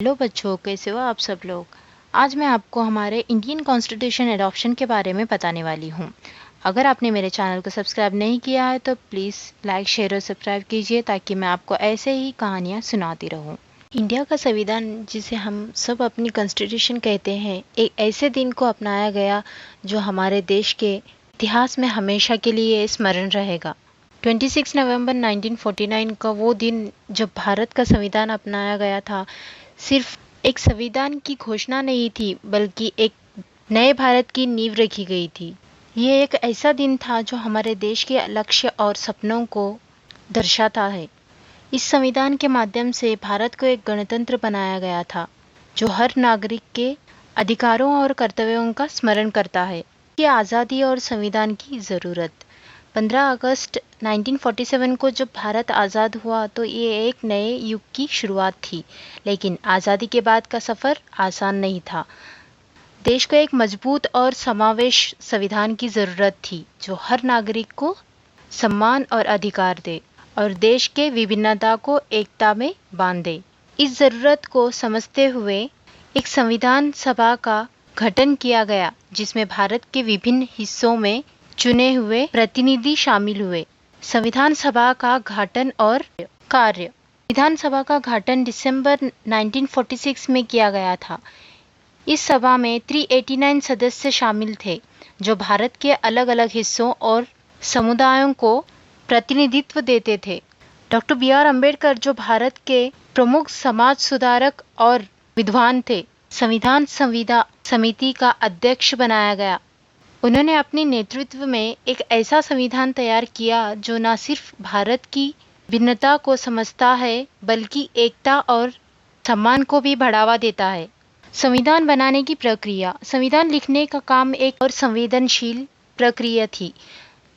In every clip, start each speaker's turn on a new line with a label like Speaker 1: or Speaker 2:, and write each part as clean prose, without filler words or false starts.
Speaker 1: Hello बच्चों, कैसे हो आप सब लोग। आज मैं आपको हमारे इंडियन कॉन्स्टिट्यूशन एडॉप्शन के बारे में बताने वाली हूँ। अगर आपने मेरे चैनल को सब्सक्राइब नहीं किया है तो प्लीज़ लाइक, शेयर और सब्सक्राइब कीजिए ताकि मैं आपको ऐसे ही कहानियाँ सुनाती रहूँ। इंडिया का संविधान, जिसे हम सब अपनी कॉन्स्टिट्यूशन कहते हैं, एक ऐसे दिन को अपनाया गया जो हमारे देश के इतिहास में हमेशा के लिए स्मरण रहेगा। 26 नवंबर 1949 का वो दिन जब भारत का संविधान अपनाया गया था, सिर्फ एक संविधान की घोषणा नहीं थी बल्कि एक नए भारत की नींव रखी गई थी। ये एक ऐसा दिन था जो हमारे देश के लक्ष्य और सपनों को दर्शाता है। इस संविधान के माध्यम से भारत को एक गणतंत्र बनाया गया था जो हर नागरिक के अधिकारों और कर्तव्यों का स्मरण करता है। कि आज़ादी और संविधान की ज़रूरत। 15 अगस्त 1947 को जब भारत आज़ाद हुआ तो ये एक नए युग की शुरुआत थी, लेकिन आज़ादी के बाद का सफ़र आसान नहीं था। देश को एक मजबूत और समावेश संविधान की ज़रूरत थी जो हर नागरिक को सम्मान और अधिकार दे और देश के विभिन्नता को एकता में बांधे। इस ज़रूरत को समझते हुए एक संविधान सभा का गठन किया गया जिसमें भारत के विभिन्न हिस्सों में चुने हुए प्रतिनिधि शामिल हुए। संविधान सभा का गठन और कार्य। संविधान सभा का गठन दिसंबर 1946 में किया गया था। इस सभा में 389 सदस्य शामिल थे जो भारत के अलग अलग हिस्सों और समुदायों को प्रतिनिधित्व देते थे। Doctor B R. अम्बेडकर, जो भारत के प्रमुख समाज सुधारक और विद्वान थे, संविधान समिति का अध्यक्ष बनाया गया। उन्होंने अपने नेतृत्व में एक ऐसा संविधान तैयार किया जो न सिर्फ भारत की भिन्नता को समझता है बल्कि एकता और सम्मान को भी बढ़ावा देता है। संविधान बनाने की प्रक्रिया। संविधान लिखने का काम एक और संवेदनशील प्रक्रिया थी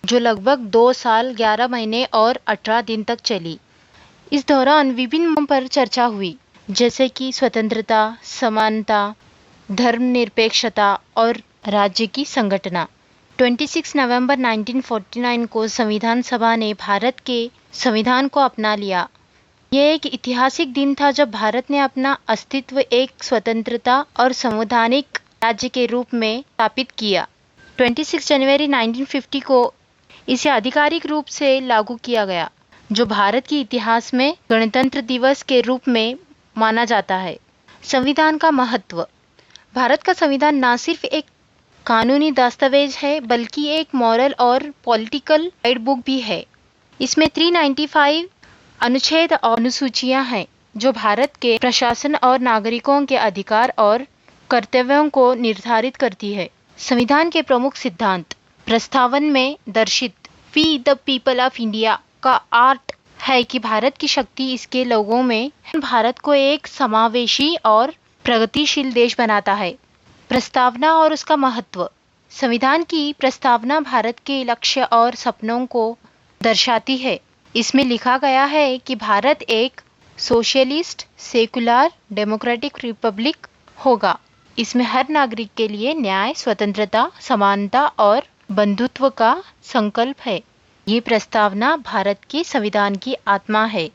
Speaker 1: जो लगभग 2 साल 11 महीने और 18 दिन तक चली। इस दौरान विभिन्न मुद्दों पर चर्चा हुई, जैसे कि स्वतंत्रता, समानता, धर्मनिरपेक्षता और राज्य की संगठना। 26 नवंबर 1949 को संविधान सभा ने भारत के संविधान को अपना लिया। यह एक ऐतिहासिक दिन था जब भारत ने अपना अस्तित्व एक स्वतंत्रता और संवैधानिक राज्य के रूप में स्थापित किया। 26 जनवरी 1950 को इसे आधिकारिक रूप से लागू किया गया, जो भारत के इतिहास में गणतंत्र दिवस के रूप में माना जाता है। संविधान का महत्व। भारत का संविधान न सिर्फ एक कानूनी दस्तावेज है बल्कि एक मॉरल और पॉलिटिकल गाइडबुक भी है। इसमें 395 अनुच्छेद और अनुसूचियां हैं जो भारत के प्रशासन और नागरिकों के अधिकार और कर्तव्यों को निर्धारित करती है। संविधान के प्रमुख सिद्धांत। प्रस्तावन में दर्शित we the people of India का अर्थ है कि भारत की शक्ति इसके लोगों में भारत को एक समावेशी और प्रगतिशील देश बनाता है। प्रस्तावना और उसका महत्व। संविधान की प्रस्तावना भारत के लक्ष्य और सपनों को दर्शाती है। इसमें लिखा गया है कि भारत एक सोशलिस्ट, सेकुलर, डेमोक्रेटिक रिपब्लिक होगा। इसमें हर नागरिक के लिए न्याय, स्वतंत्रता, समानता और बंधुत्व का संकल्प है। ये प्रस्तावना भारत के संविधान की आत्मा है।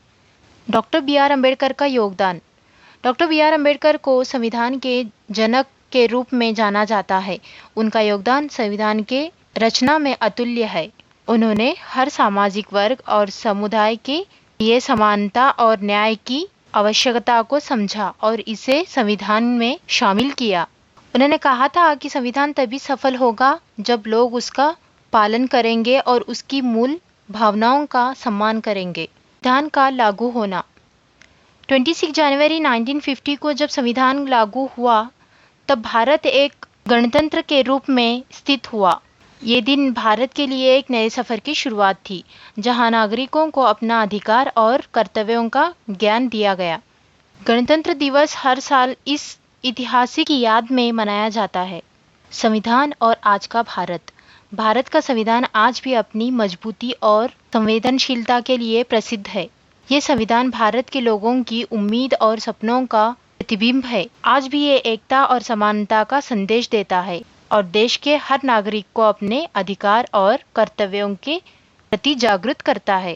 Speaker 1: Doctor B R. अम्बेडकर का योगदान। Doctor B R. अम्बेडकर को संविधान के जनक के रूप में जाना जाता है। उनका योगदान संविधान के रचना में अतुल्य है। उन्होंने हर सामाजिक वर्ग और समुदाय के लिए समानता और न्याय की आवश्यकता को समझा और इसे संविधान में शामिल किया। उन्होंने कहा था कि संविधान तभी सफल होगा जब लोग उसका पालन करेंगे और उसकी मूल भावनाओं का सम्मान करेंगे। संविधान का लागू होना। 26 जनवरी 1950 को जब संविधान लागू हुआ तब भारत एक गणतंत्र के रूप में स्थित हुआ। ये दिन भारत के लिए एक नए सफ़र की शुरुआत थी, जहां नागरिकों को अपना अधिकार और कर्तव्यों का ज्ञान दिया गया। गणतंत्र दिवस हर साल इस ऐतिहासिक की याद में मनाया जाता है। संविधान और आज का भारत। भारत का संविधान आज भी अपनी मजबूती और संवेदनशीलता के लिए प्रसिद्ध है। ये संविधान भारत के लोगों की उम्मीद और सपनों का प्रतिबिंब है। आज भी ये एकता और समानता का संदेश देता है और देश के हर नागरिक को अपने अधिकार और कर्तव्यों के प्रति जागरूक करता है।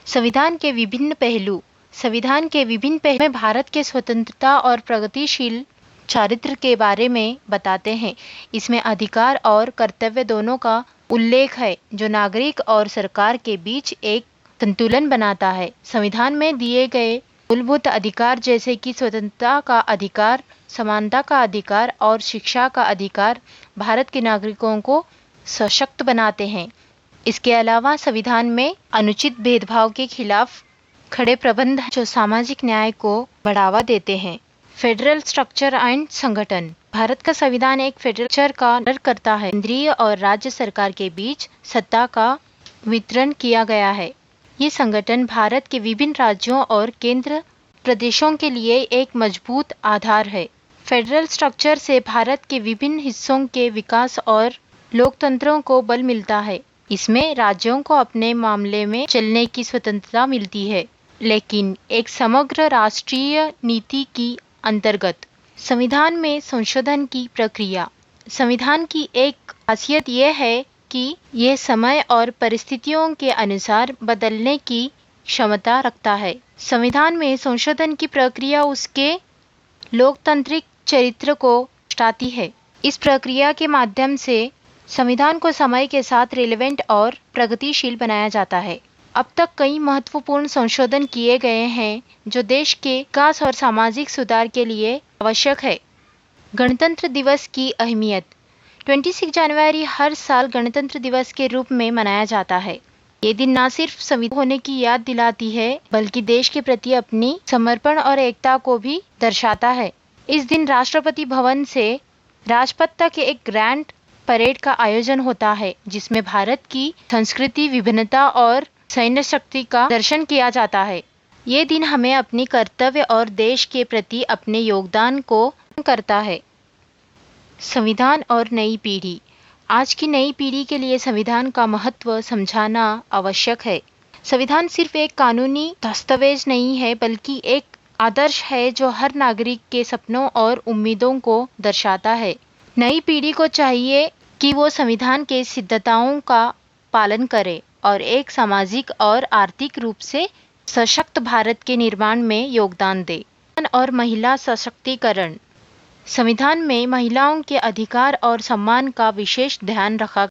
Speaker 1: संविधान के विभिन्न पहलू। संविधान के विभिन्न पहलुओं में भारत के स्वतंत्रता और प्रगतिशील चारित्र के बारे में बताते हैं। इसमें अधिकार और कर्तव्य दोनों का उल्लेख है, जो नागरिक और सरकार के बीच एक संतुलन बनाता है। संविधान में दिए गए मूलभूत अधिकार जैसे कि स्वतंत्रता का अधिकार, समानता का अधिकार और शिक्षा का अधिकार भारत के नागरिकों को सशक्त बनाते हैं। इसके अलावा संविधान में अनुचित भेदभाव के खिलाफ खड़े प्रबंध जो सामाजिक न्याय को बढ़ावा देते हैं। फेडरल स्ट्रक्चर एंड संगठन। भारत का संविधान एक फेडरल स्ट्रक्चर का निर्धारण करता है। केंद्रीय और राज्य सरकार के बीच सत्ता का वितरण किया गया है। ये संगठन भारत के विभिन्न राज्यों और केंद्र प्रदेशों के लिए एक मजबूत आधार है। फेडरल स्ट्रक्चर से भारत के विभिन्न हिस्सों के विकास और लोकतंत्रों को बल मिलता है। इसमें राज्यों को अपने मामले में चलने की स्वतंत्रता मिलती है, लेकिन एक समग्र राष्ट्रीय नीति की अंतर्गत। संविधान में संशोधन की प्रक्रिया। संविधान की एक खासियत यह है कि यह समय और परिस्थितियों के अनुसार बदलने की क्षमता रखता है। संविधान में संशोधन की प्रक्रिया उसके लोकतांत्रिक चरित्र को दर्शाती है। इस प्रक्रिया के माध्यम से संविधान को समय के साथ रिलेवेंट और प्रगतिशील बनाया जाता है। अब तक कई महत्वपूर्ण संशोधन किए गए हैं जो देश के विकास और सामाजिक सुधार के लिए आवश्यक है। गणतंत्र दिवस की अहमियत। 26 जनवरी हर साल गणतंत्र दिवस के रूप में मनाया जाता है। ये दिन न सिर्फ संविधान होने की याद दिलाती है, बल्कि देश के प्रति अपनी समर्पण और एकता को भी दर्शाता है। इस दिन राष्ट्रपति भवन से राजपथ तक एक ग्रैंड परेड का आयोजन होता है, जिसमें भारत की संस्कृति, विभिन्नता और सैन्य शक्ति का दर्शन किया जाता है। ये दिन हमें अपनी कर्तव्य और देश के प्रति अपने योगदान को करता है। संविधान और नई पीढ़ी। आज की नई पीढ़ी के लिए संविधान का महत्व समझाना आवश्यक है। संविधान सिर्फ एक कानूनी दस्तावेज नहीं है, बल्कि एक आदर्श है जो हर नागरिक के सपनों और उम्मीदों को दर्शाता है। नई पीढ़ी को चाहिए कि वो संविधान के सिद्धांतों का पालन करे और एक सामाजिक और आर्थिक रूप से सशक्त भारत के निर्माण में योगदान दे। और महिला सशक्तिकरण। संविधान में महिलाओं के अधिकार और सम्मान का विशेष ध्यान रखा